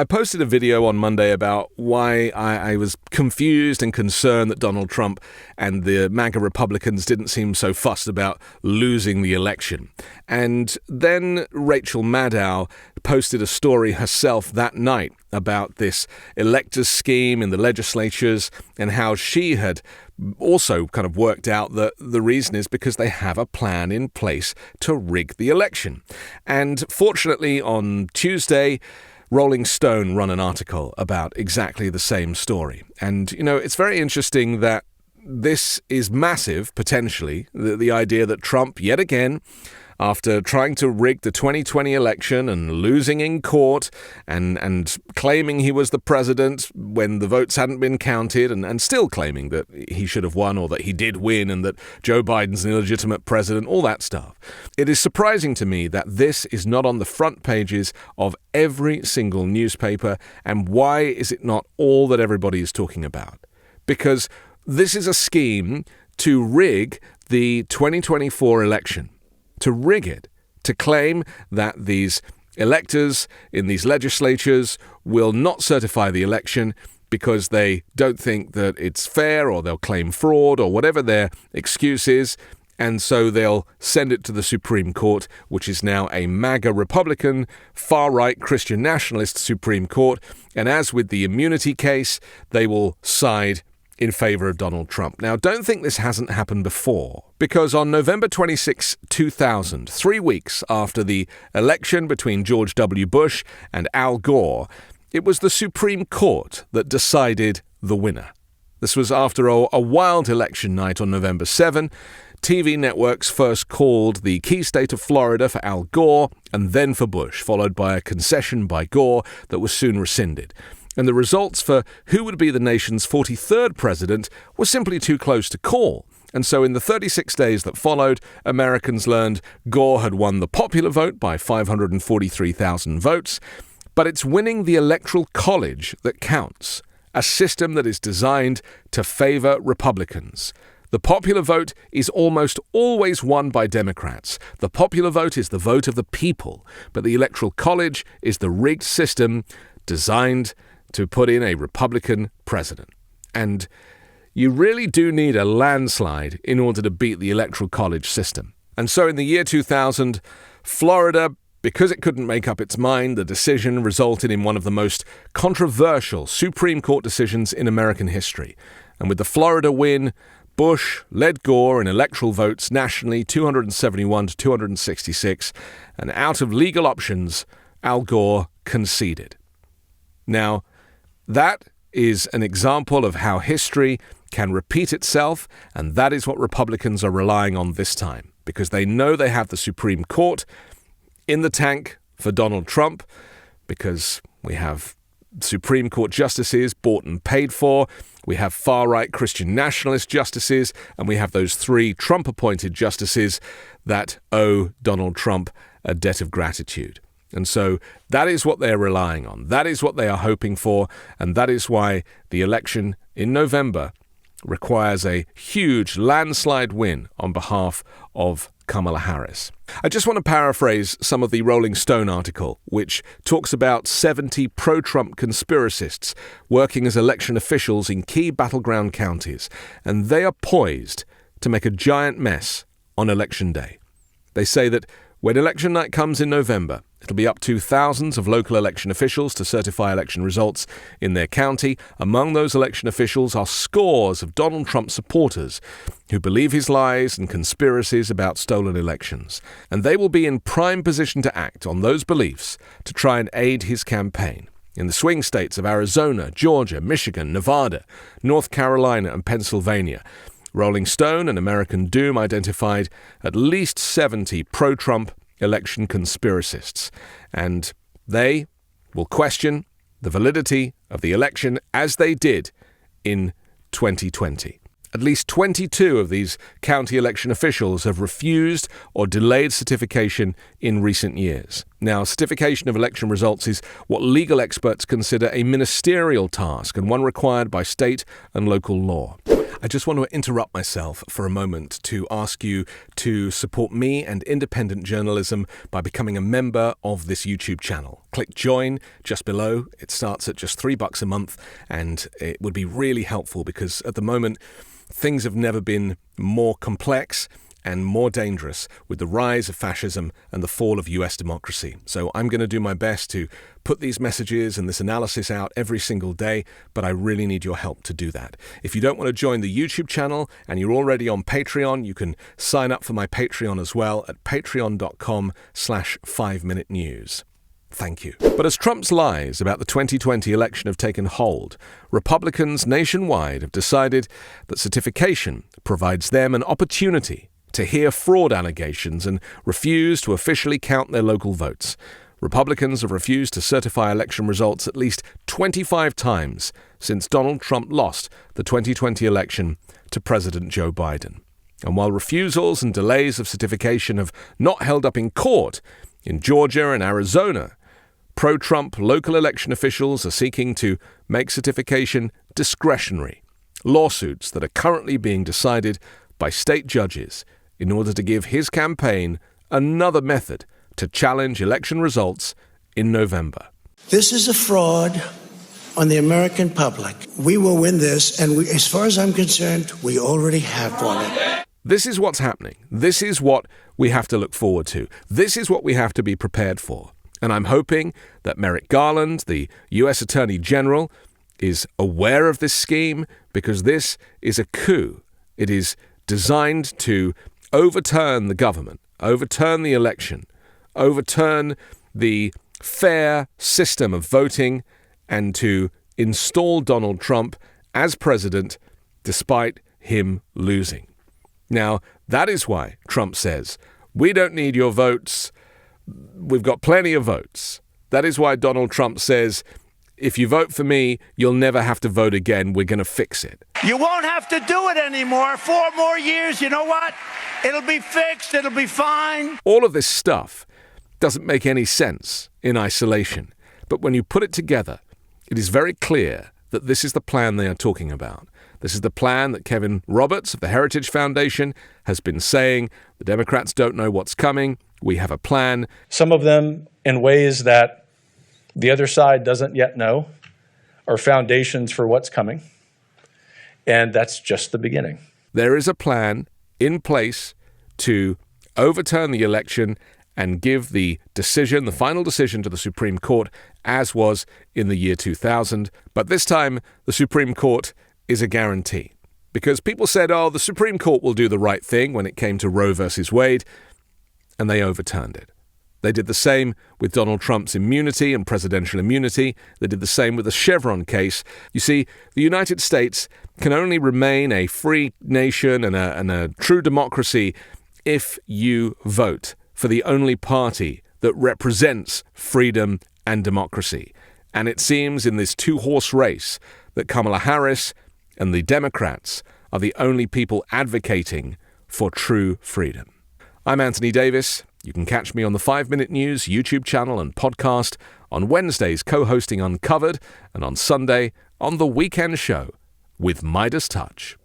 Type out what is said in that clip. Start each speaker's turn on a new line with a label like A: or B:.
A: I posted a video on Monday about why I was confused and concerned that Donald Trump and the MAGA Republicans didn't seem so fussed about losing the election. And then Rachel Maddow posted a story herself that night about this electors scheme in the legislatures and how she had also kind of worked out that the reason is because they have a plan in place to rig the election. And fortunately, on Tuesday, Rolling Stone run an article about exactly the same story. And, it's very interesting that this is massive, potentially, the idea that Trump, yet again, after trying to rig the 2020 election and losing in court and claiming he was the president when the votes hadn't been counted and still claiming that he should have won or that he did win and that Joe Biden's an illegitimate president, all that stuff. It is surprising to me that this is not on the front pages of every single newspaper, and why is it not all that everybody is talking about? Because this is a scheme to rig the 2024 election. To rig it, to claim that these electors in these legislatures will not certify the election because they don't think that it's fair, or they'll claim fraud, or whatever their excuse is, and so they'll send it to the Supreme Court, which is now a MAGA Republican, far-right Christian nationalist Supreme Court, and as with the immunity case, they will side in favor of Donald Trump. Now, don't think this hasn't happened before, because on November 26, 2000, 3 weeks after the election between George W. Bush and Al Gore, it was the Supreme Court that decided the winner. This was after a wild election night on November 7. TV networks first called the key state of Florida for Al Gore and then for Bush, followed by a concession by Gore that was soon rescinded. And the results for who would be the nation's 43rd president were simply too close to call. And so in the 36 days that followed, Americans learned Gore had won the popular vote by 543,000 votes, but it's winning the Electoral College that counts, a system that is designed to favor Republicans. The popular vote is almost always won by Democrats. The popular vote is the vote of the people, but the Electoral College is the rigged system designed to put in a Republican president. And you really do need a landslide in order to beat the Electoral College system. And so in the year 2000, Florida, because it couldn't make up its mind, the decision resulted in one of the most controversial Supreme Court decisions in American history. And with the Florida win, Bush led Gore in electoral votes nationally 271 to 266, and out of legal options, Al Gore conceded. Now, that is an example of how history can repeat itself, and that is what Republicans are relying on this time, because they know they have the Supreme Court in the tank for Donald Trump, because we have Supreme Court justices bought and paid for, we have far-right Christian nationalist justices, and we have those 3 Trump-appointed justices that owe Donald Trump a debt of gratitude. And so that is what they're relying on. That is what they are hoping for. And that is why the election in November requires a huge landslide win on behalf of Kamala Harris. I just want to paraphrase some of the Rolling Stone article, which talks about 70 pro-Trump conspiracists working as election officials in key battleground counties. And they are poised to make a giant mess on Election Day. They say that when election night comes in November, it'll be up to thousands of local election officials to certify election results in their county. Among those election officials are scores of Donald Trump supporters who believe his lies and conspiracies about stolen elections. And they will be in prime position to act on those beliefs to try and aid his campaign. In the swing states of Arizona, Georgia, Michigan, Nevada, North Carolina, and Pennsylvania, Rolling Stone and American Doom identified at least 70 pro-Trump election conspiracists, and they will question the validity of the election as they did in 2020. At least 22 of these county election officials have refused or delayed certification in recent years. Now, certification of election results is what legal experts consider a ministerial task and one required by state and local law. I just want to interrupt myself for a moment to ask you to support me and independent journalism by becoming a member of this YouTube channel. Click join just below. It starts at just $3 a month, and it would be really helpful because at the moment things have never been more complex and more dangerous with the rise of fascism and the fall of US democracy. So I'm going to do my best to put these messages and this analysis out every single day, but I really need your help to do that. If you don't want to join the YouTube channel and you're already on Patreon, you can sign up for my Patreon as well at patreon.com/5minutenews. Thank you. But as Trump's lies about the 2020 election have taken hold, Republicans nationwide have decided that certification provides them an opportunity to hear fraud allegations and refuse to officially count their local votes. Republicans have refused to certify election results at least 25 times since Donald Trump lost the 2020 election to President Joe Biden. And while refusals and delays of certification have not held up in court, in Georgia and Arizona, pro-Trump local election officials are seeking to make certification discretionary. Lawsuits that are currently being decided by state judges in order to give his campaign another method to challenge election results in November.
B: This is a fraud on the American public. We will win this, and as far as I'm concerned, we already have won it.
A: This is what's happening. This is what we have to look forward to. This is what we have to be prepared for. And I'm hoping that Merrick Garland, the U.S. Attorney General, is aware of this scheme, because this is a coup. It is designed to overturn the government, overturn the election, overturn the fair system of voting, and to install Donald Trump as president despite him losing. Now, that is why Trump says, we don't need your votes. We've got plenty of votes. That is why Donald Trump says, if you vote for me, you'll never have to vote again. We're going to fix it.
C: You won't have to do it anymore. 4 more years, you know what? It'll be fixed. It'll be fine.
A: All of this stuff doesn't make any sense in isolation. But when you put it together, it is very clear that this is the plan they are talking about. This is the plan that Kevin Roberts of the Heritage Foundation has been saying. The Democrats don't know what's coming. We have a plan.
D: Some of them in ways that the other side doesn't yet know are foundations for what's coming. And that's just the beginning.
A: There is a plan in place to overturn the election and give the decision, the final decision, to the Supreme Court, as was in the year 2000. But this time, the Supreme Court is a guarantee. Because people said, oh, the Supreme Court will do the right thing when it came to Roe versus Wade, and they overturned it. They did the same with Donald Trump's immunity and presidential immunity. They did the same with the Chevron case. You see, the United States can only remain a free nation and a true democracy if you vote for the only party that represents freedom and democracy. And it seems in this two-horse race that Kamala Harris and the Democrats are the only people advocating for true freedom. I'm Anthony Davis. You can catch me on the 5 Minute News YouTube channel and podcast, on Wednesdays co-hosting Uncovered, and on Sunday on The Weekend Show with Midas Touch.